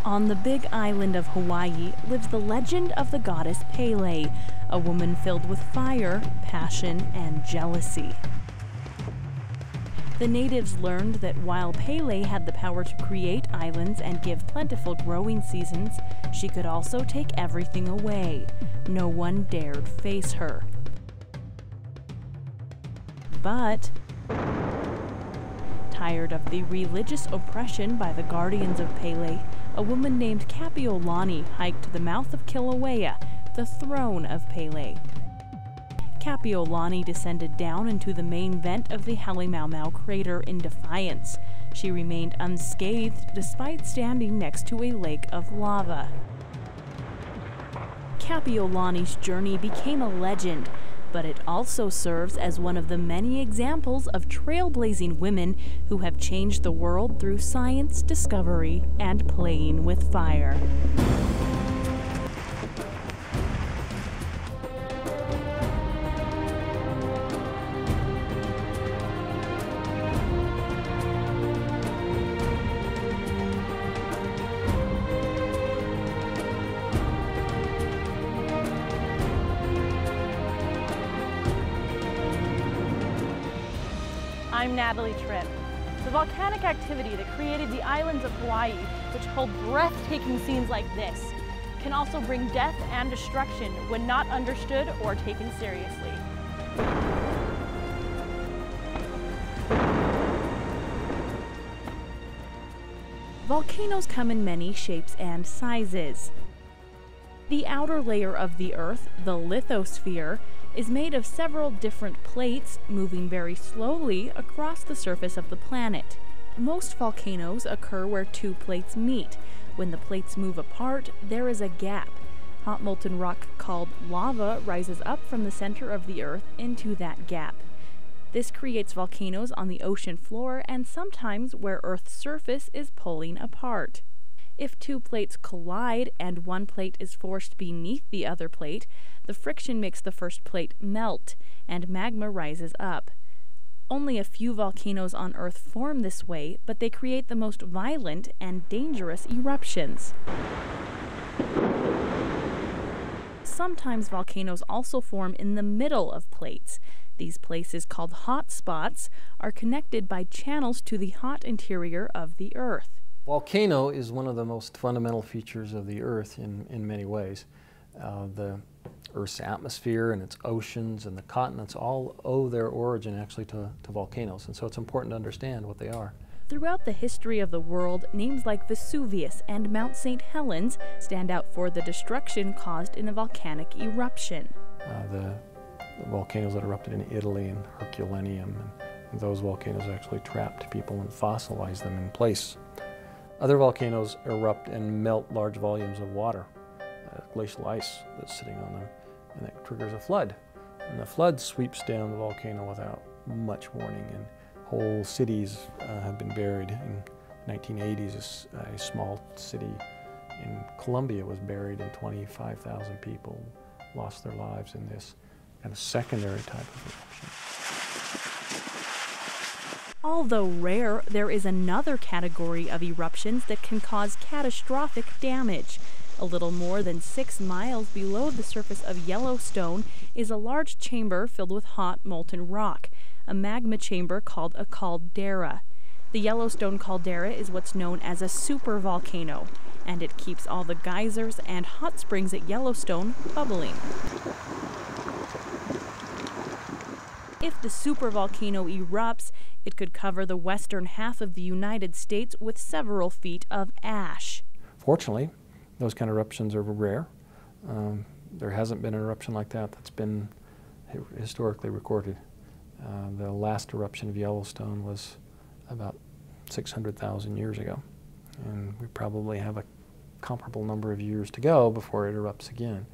On the big island of Hawaii lives the legend of the goddess Pele, a woman filled with fire, passion, and jealousy. The natives learned that while Pele had the power to create islands and give plentiful growing seasons, she could also take everything away. No one dared face her. But tired of the religious oppression by the guardians of Pele, a woman named Kapiolani hiked to the mouth of Kilauea, the throne of Pele. Kapiolani descended down into the main vent of the Halemaumau crater in defiance. She remained unscathed despite standing next to a lake of lava. Kapiolani's journey became a legend, but it also serves as one of the many examples of trailblazing women who have changed the world through science, discovery, and playing with fire. I'm Natalie Tripp. The volcanic activity that created the islands of Hawaii, which hold breathtaking scenes like this, can also bring death and destruction when not understood or taken seriously. Volcanoes come in many shapes and sizes. The outer layer of the Earth, the lithosphere, is made of several different plates moving very slowly across the surface of the planet. Most volcanoes occur where two plates meet. When the plates move apart, there is a gap. Hot molten rock called lava rises up from the center of the Earth into that gap. This creates volcanoes on the ocean floor and sometimes where Earth's surface is pulling apart. If two plates collide and one plate is forced beneath the other plate, the friction makes the first plate melt, and magma rises up. Only a few volcanoes on Earth form this way, but they create the most violent and dangerous eruptions. Sometimes volcanoes also form in the middle of plates. These places, called hot spots, are connected by channels to the hot interior of the Earth. Volcano is one of the most fundamental features of the Earth in many ways. The Earth's atmosphere and its oceans and the continents all owe their origin actually to volcanoes, and so it's important to understand what they are. Throughout the history of the world, names like Vesuvius and Mount St. Helens stand out for the destruction caused in a volcanic eruption. The volcanoes that erupted in Italy and Herculaneum, and those volcanoes actually trapped people and fossilized them in place. Other volcanoes erupt and melt large volumes of water, glacial ice that's sitting on them, and that triggers a flood. And the flood sweeps down the volcano without much warning, and whole cities have been buried. In the 1980s, a small city in Colombia was buried, and 25,000 people lost their lives in this kind of secondary type of eruption. Although rare, there is another category of eruptions that can cause catastrophic damage. A little more than 6 miles below the surface of Yellowstone is a large chamber filled with hot molten rock, a magma chamber called a caldera. The Yellowstone caldera is what's known as a supervolcano, and it keeps all the geysers and hot springs at Yellowstone bubbling. If the supervolcano erupts, it could cover the western half of the United States with several feet of ash. Fortunately, those kind of eruptions are rare. There hasn't been an eruption like that that's been historically recorded. The last eruption of Yellowstone was about 600,000 years ago, and we probably have a comparable number of years to go before it erupts again.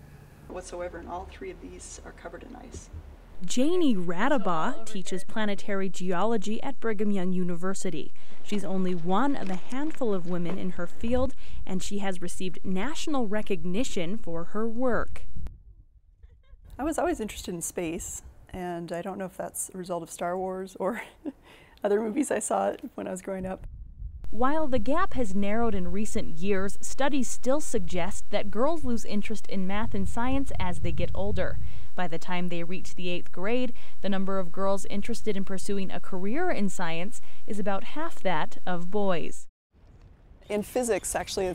Whatsoever, and all three of these are covered in ice. Janie Radabaugh teaches planetary geology at Brigham Young University. She's only one of a handful of women in her field, and she has received national recognition for her work. I was always interested in space, and I don't know if that's a result of Star Wars or other movies I saw when I was growing up. While the gap has narrowed in recent years, studies still suggest that girls lose interest in math and science as they get older. By the time they reach the 8th grade, the number of girls interested in pursuing a career in science is about half that of boys. In physics, actually,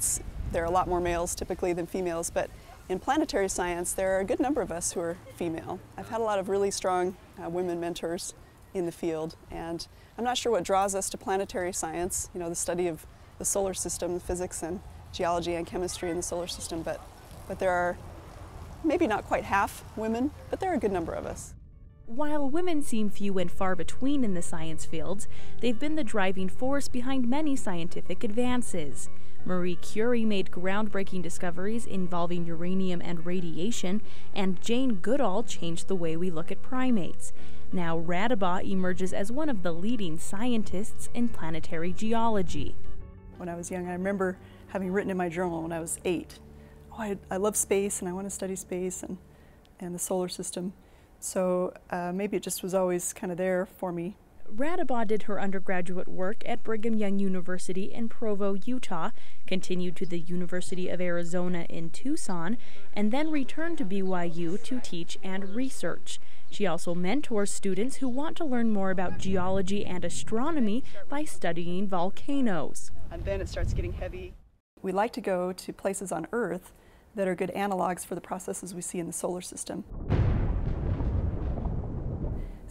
there are a lot more males typically than females, but in planetary science, there are a good number of us who are female. I've had a lot of really strong women mentors in the field, and I'm not sure what draws us to planetary science, you know, the study of the solar system, physics and geology and chemistry in the solar system, but there are maybe not quite half women, but there are a good number of us. While women seem few and far between in the science fields, they've been the driving force behind many scientific advances. Marie Curie made groundbreaking discoveries involving uranium and radiation, and Jane Goodall changed the way we look at primates. Now Radaba emerges as one of the leading scientists in planetary geology. When I was young, I remember having written in my journal when I was 8, I love space and I want to study space and the solar system. So maybe it just was always kind of there for me. Radaba did her undergraduate work at Brigham Young University in Provo, Utah, continued to the University of Arizona in Tucson, and then returned to BYU to teach and research. She also mentors students who want to learn more about geology and astronomy by studying volcanoes. And then it starts getting heavy. We like to go to places on Earth that are good analogs for the processes we see in the solar system.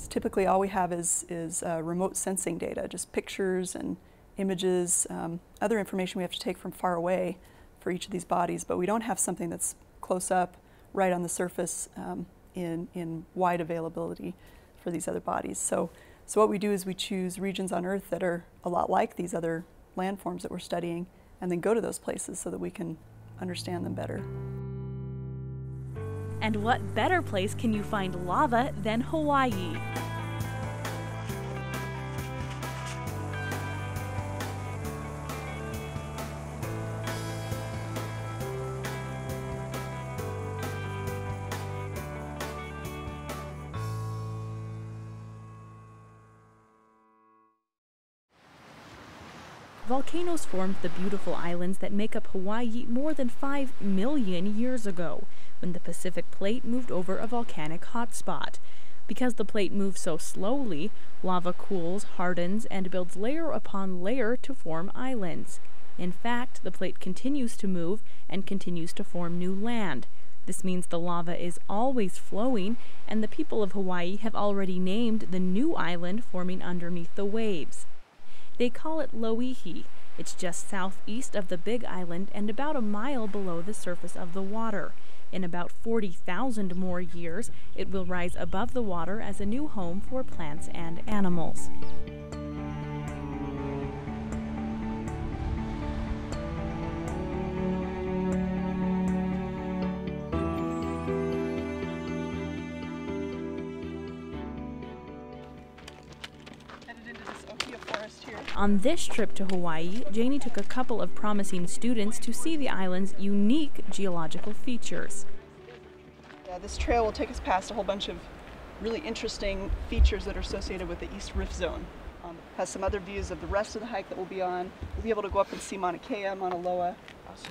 Typically all we have is remote sensing data, just pictures and images, other information we have to take from far away for each of these bodies, but we don't have something that's close up, right on the surface, in wide availability for these other bodies. So what we do is we choose regions on Earth that are a lot like these other landforms that we're studying, and then go to those places so that we can understand them better. And what better place can you find lava than Hawaii? Volcanoes formed the beautiful islands that make up Hawaii more than 5 million years ago, when the Pacific Plate moved over a volcanic hotspot. Because the plate moves so slowly, lava cools, hardens, and builds layer upon layer to form islands. In fact, the plate continues to move and continues to form new land. This means the lava is always flowing, and the people of Hawaii have already named the new island forming underneath the waves. They call it Loihi. It's just southeast of the Big Island and about a mile below the surface of the water. In about 40,000 more years, it will rise above the water as a new home for plants and animals. On this trip to Hawaii, Janie took a couple of promising students to see the island's unique geological features. This trail will take us past a whole bunch of really interesting features that are associated with the East Rift Zone. Has some other views of the rest of the hike that we'll be on. We'll be able to go up and see Mauna Kea, Mauna Loa,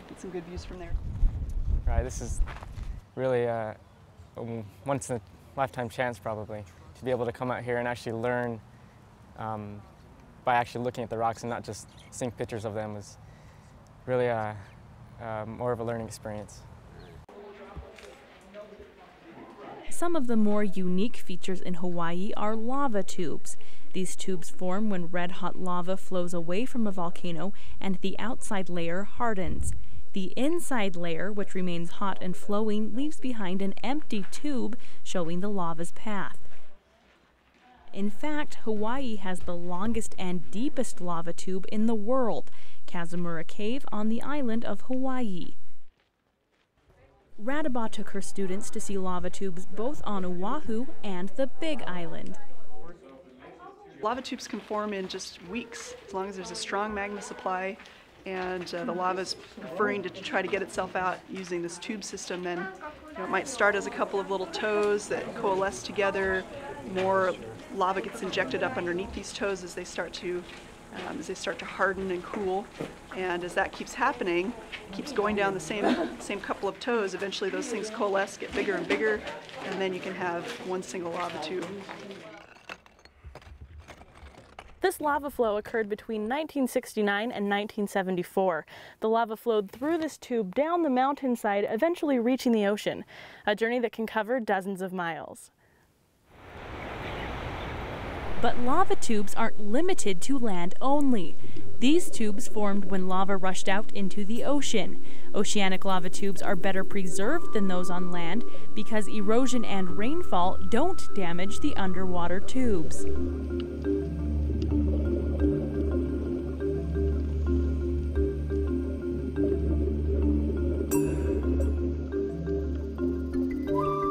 get some good views from there. Right, this is really a once-in-a-lifetime chance probably to be able to come out here and actually learn by actually looking at the rocks and not just seeing pictures of them. Was really more of a learning experience. Some of the more unique features in Hawaii are lava tubes. These tubes form when red-hot lava flows away from a volcano and the outside layer hardens. The inside layer, which remains hot and flowing, leaves behind an empty tube showing the lava's path. In fact, Hawaii has the longest and deepest lava tube in the world, Kazumura Cave on the island of Hawaii. Radaba took her students to see lava tubes both on Oahu and the Big Island. Lava tubes can form in just weeks, as long as there's a strong magma supply and the lava is preferring to try to get itself out using this tube system. Then it might start as a couple of little toes that coalesce together. More lava gets injected up underneath these toes as they start to as they start to harden and cool. And as that keeps happening, keeps going down the same couple of toes, eventually those things coalesce, get bigger and bigger, and then you can have one single lava tube. This lava flow occurred between 1969 and 1974. The lava flowed through this tube down the mountainside, eventually reaching the ocean, a journey that can cover dozens of miles. But lava tubes aren't limited to land only. These tubes formed when lava rushed out into the ocean. Oceanic lava tubes are better preserved than those on land because erosion and rainfall don't damage the underwater tubes.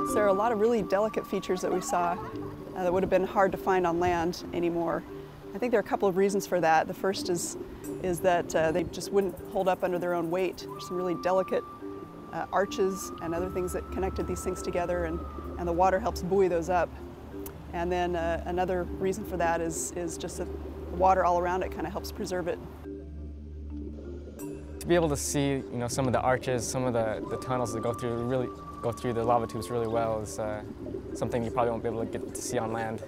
So there are a lot of really delicate features that we saw that would have been hard to find on land anymore. I think there are a couple of reasons for that. The first is that they just wouldn't hold up under their own weight. There's some really delicate arches and other things that connected these things together, and the water helps buoy those up. And then another reason for that is just that the water all around it kind of helps preserve it. To be able to see, some of the arches, some of the tunnels that go through the lava tubes really well is something you probably won't be able to get to see on land.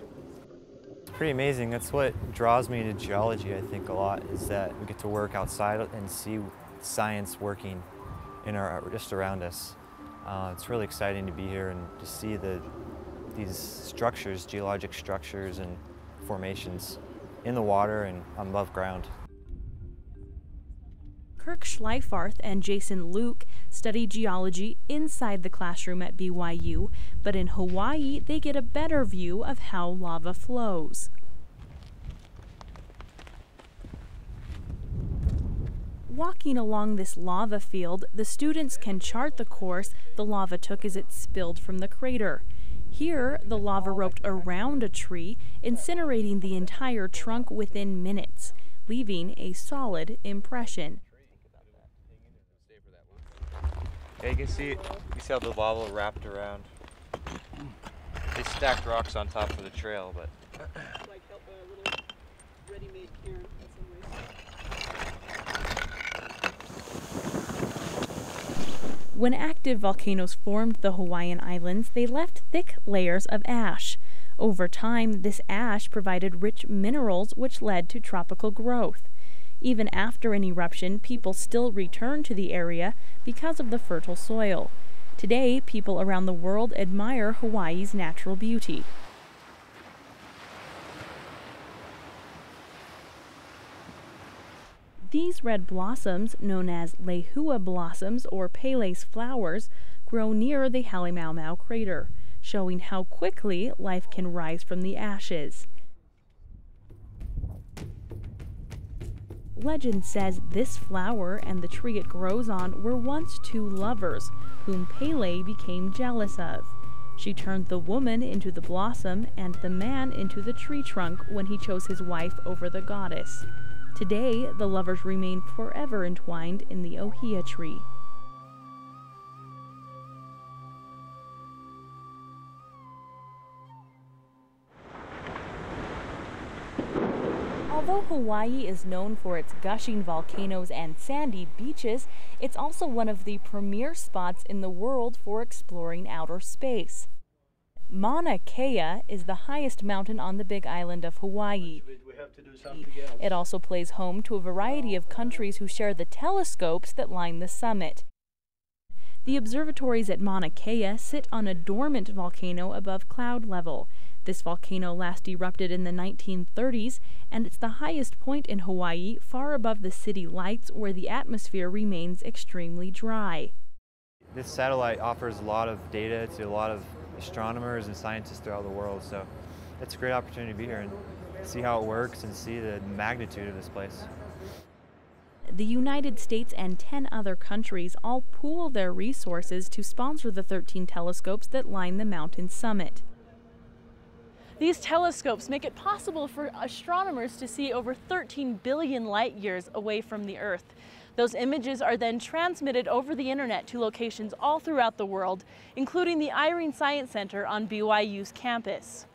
It's pretty amazing. That's what draws me to geology, I think, a lot, is that we get to work outside and see science working just around us. It's really exciting to be here and to see these structures, geologic structures and formations in the water and above ground. Kirk Schleifarth and Jason Luke study geology inside the classroom at BYU, but in Hawaii they get a better view of how lava flows. Walking along this lava field, the students can chart the course the lava took as it spilled from the crater. Here, the lava roped around a tree, incinerating the entire trunk within minutes, leaving a solid impression. Yeah, you can see how the lava wrapped around. They stacked rocks on top of the trail, but Like help by a little ready-made cairn in some ways. When active volcanoes formed the Hawaiian Islands, they left thick layers of ash. Over time, this ash provided rich minerals which led to tropical growth. Even after an eruption, people still return to the area because of the fertile soil. Today, people around the world admire Hawaii's natural beauty. These red blossoms, known as lehua blossoms or Pele's flowers, grow near the Halemaumau crater, showing how quickly life can rise from the ashes. Legend says this flower and the tree it grows on were once two lovers, whom Pele became jealous of. She turned the woman into the blossom and the man into the tree trunk when he chose his wife over the goddess. Today, the lovers remain forever entwined in the ohia tree. Although Hawaii is known for its gushing volcanoes and sandy beaches, it's also one of the premier spots in the world for exploring outer space. Mauna Kea is the highest mountain on the Big Island of Hawaii. It also plays home to a variety of countries who share the telescopes that line the summit. The observatories at Mauna Kea sit on a dormant volcano above cloud level. This volcano last erupted in the 1930s, and it's the highest point in Hawaii, far above the city lights where the atmosphere remains extremely dry. This satellite offers a lot of data to a lot of astronomers and scientists throughout the world, so it's a great opportunity to be here and see how it works and see the magnitude of this place. The United States and 10 other countries all pool their resources to sponsor the 13 telescopes that line the mountain summit. These telescopes make it possible for astronomers to see over 13 billion light years away from the Earth. Those images are then transmitted over the internet to locations all throughout the world, including the Eyring Science Center on BYU's campus.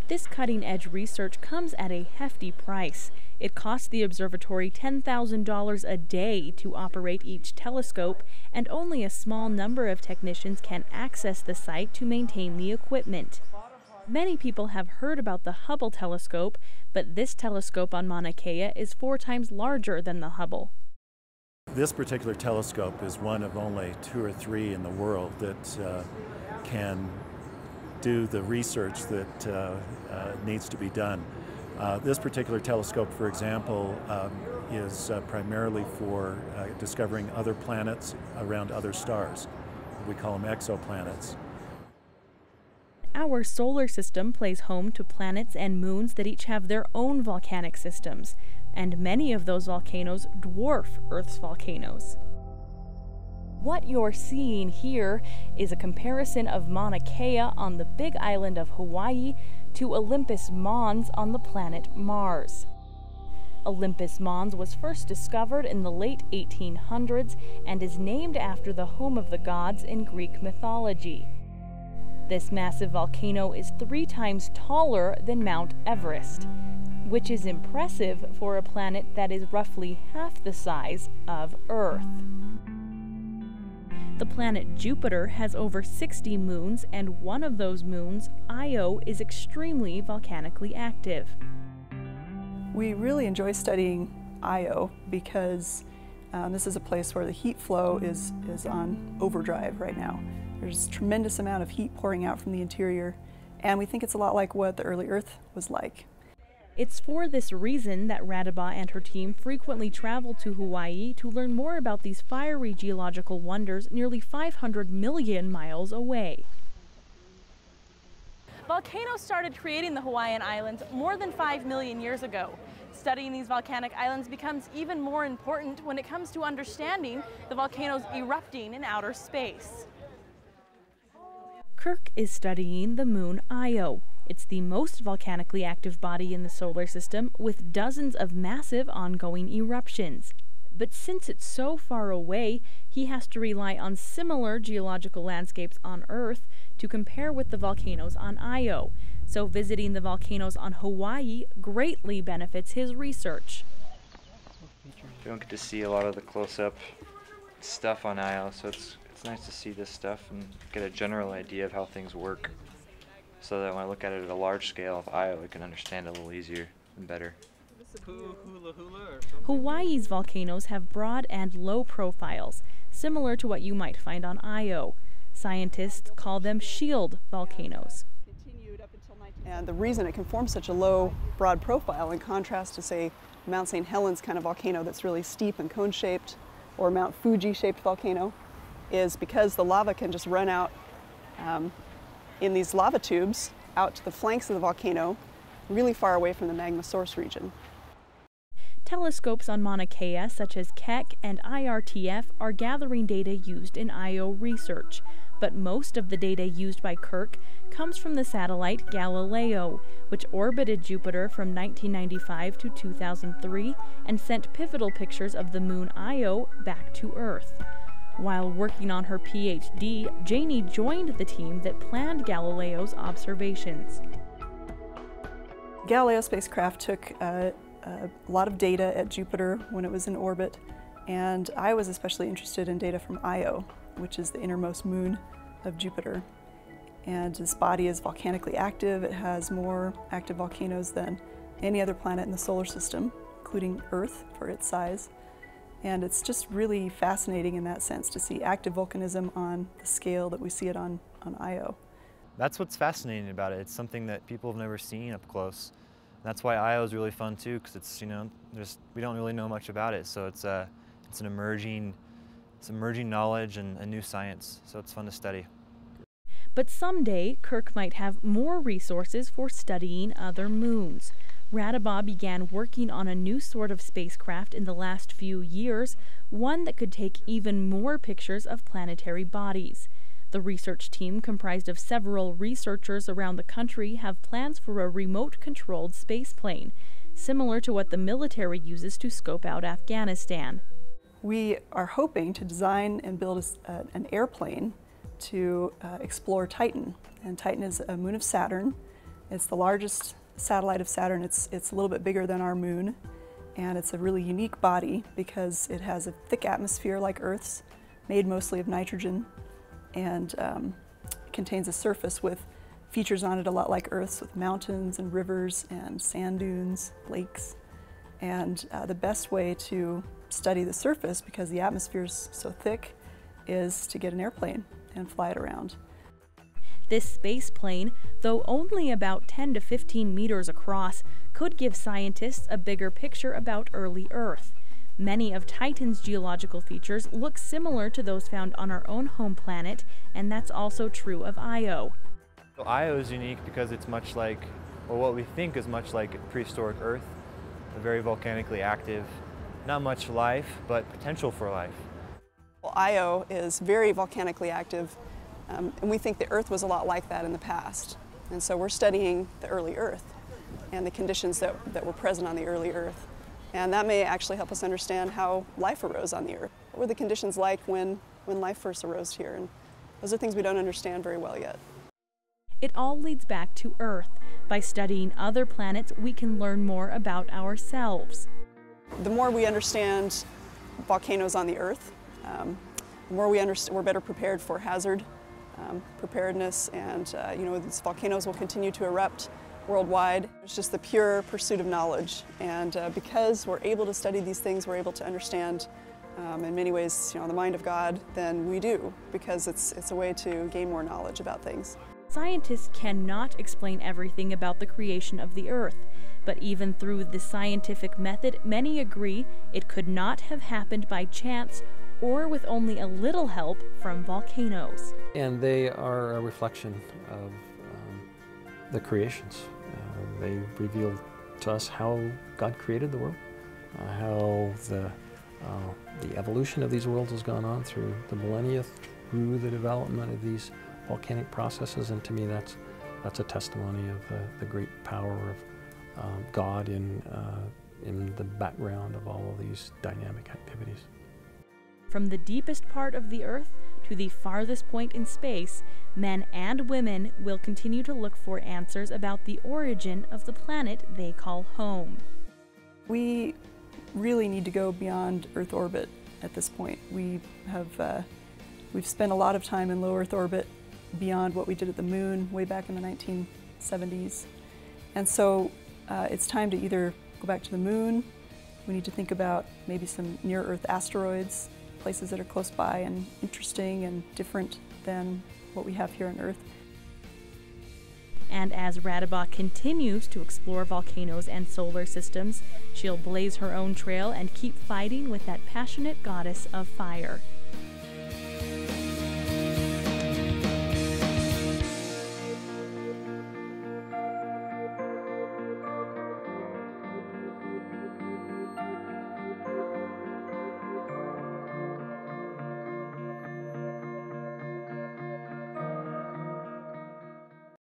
This cutting-edge research comes at a hefty price. It costs the observatory $10,000 a day to operate each telescope, and only a small number of technicians can access the site to maintain the equipment. Many people have heard about the Hubble telescope, but this telescope on Mauna Kea is 4 times larger than the Hubble. This particular telescope is one of only 2 or 3 in the world that can do the research that needs to be done. This particular telescope, for example, is primarily for discovering other planets around other stars. We call them exoplanets. Our solar system plays home to planets and moons that each have their own volcanic systems, and many of those volcanoes dwarf Earth's volcanoes. What you're seeing here is a comparison of Mauna Kea on the big island of Hawaii to Olympus Mons on the planet Mars. Olympus Mons was first discovered in the late 1800s and is named after the home of the gods in Greek mythology. This massive volcano is 3 times taller than Mount Everest, which is impressive for a planet that is roughly half the size of Earth. The planet Jupiter has over 60 moons, and one of those moons, Io, is extremely volcanically active. We really enjoy studying Io because this is a place where the heat flow is on overdrive right now. There's a tremendous amount of heat pouring out from the interior, and we think it's a lot like what the early Earth was like. It's for this reason that Radaba and her team frequently travel to Hawaii to learn more about these fiery geological wonders nearly 500 million miles away. Volcanoes started creating the Hawaiian Islands more than 5 million years ago. Studying these volcanic islands becomes even more important when it comes to understanding the volcanoes erupting in outer space. Kirk is studying the moon Io. It's the most volcanically active body in the solar system, with dozens of massive ongoing eruptions. But since it's so far away, he has to rely on similar geological landscapes on Earth to compare with the volcanoes on Io. So visiting the volcanoes on Hawaii greatly benefits his research. You don't get to see a lot of the close-up stuff on Io, so it's nice to see this stuff and get a general idea of how things work, so that when I look at it at a large scale of Io, I can understand it a little easier and better. Hawaii's volcanoes have broad and low profiles, similar to what you might find on Io. Scientists call them shield volcanoes. And the reason it can form such a low, broad profile in contrast to, say, Mount St. Helens kind of volcano that's really steep and cone-shaped, or Mount Fuji-shaped volcano, is because the lava can just run out in these lava tubes out to the flanks of the volcano, really far away from the magma source region. Telescopes on Mauna Kea, such as Keck and IRTF, are gathering data used in Io research, but most of the data used by Kirk comes from the satellite Galileo, which orbited Jupiter from 1995 to 2003 and sent pivotal pictures of the moon Io back to Earth. While working on her PhD, Janie joined the team that planned Galileo's observations. Galileo spacecraft took a lot of data at Jupiter when it was in orbit, and I was especially interested in data from Io, which is the innermost moon of Jupiter. And this body is volcanically active. It has more active volcanoes than any other planet in the solar system, including Earth for its size. And it's just really fascinating in that sense to see active volcanism on the scale that we see it on Io. That's what's fascinating about it. It's something that people have never seen up close. And that's why Io is really fun too, because it's, you know, we don't really know much about it, so it's an emerging knowledge and a new science. So it's fun to study. But someday, Kirk might have more resources for studying other moons. Radaba began working on a new sort of spacecraft in the last few years, one that could take even more pictures of planetary bodies. The research team, comprised of several researchers around the country, have plans for a remote-controlled spaceplane, similar to what the military uses to scope out Afghanistan. We are hoping to design and build an airplane to explore Titan. And Titan is a moon of Saturn It's the largest satellite of Saturn. It's a little bit bigger than our moon, and it's a really unique body because it has a thick atmosphere like Earth's, made mostly of nitrogen, and contains a surface with features on it a lot like Earth's, with mountains and rivers and sand dunes, lakes. And the best way to study the surface, because the atmosphere is so thick, is to get an airplane and fly it around. This space plane, though only about 10 to 15 meters across, could give scientists a bigger picture about early Earth. Many of Titan's geological features look similar to those found on our own home planet, and that's also true of Io. So Io is unique because it's much like, or what we think is much like prehistoric Earth, very volcanically active, not much life, but potential for life. Well, Io is very volcanically active, and we think the Earth was a lot like that in the past. And so we're studying the early Earth and the conditions that were present on the early Earth. And that may actually help us understand how life arose on the Earth. What were the conditions like when life first arose here? And those are things we don't understand very well yet. It all leads back to Earth. By studying other planets, we can learn more about ourselves. The more we understand volcanoes on the Earth, the more we're better prepared for hazard preparedness, and these volcanoes will continue to erupt worldwide. It's just the pure pursuit of knowledge, and because we're able to study these things, we're able to understand in many ways, the mind of God than we do, because it's a way to gain more knowledge about things. Scientists cannot explain everything about the creation of the Earth, but even through the scientific method, many agree it could not have happened by chance or with only a little help from volcanoes. And they are a reflection of the creations. They reveal to us how God created the world, how the evolution of these worlds has gone on through the millennia, through the development of these volcanic processes, and to me that's a testimony of the great power of God in the background of all of these dynamic activities. From the deepest part of the Earth to the farthest point in space, men and women will continue to look for answers about the origin of the planet they call home. We really need to go beyond Earth orbit at this point. We've spent a lot of time in low Earth orbit beyond what we did at the moon way back in the 1970s. And so it's time to either go back to the moon. We need to think about maybe some near-Earth asteroids, places that are close by and interesting and different than what we have here on Earth. And as Radebach continues to explore volcanoes and solar systems, she'll blaze her own trail and keep fighting with that passionate goddess of fire.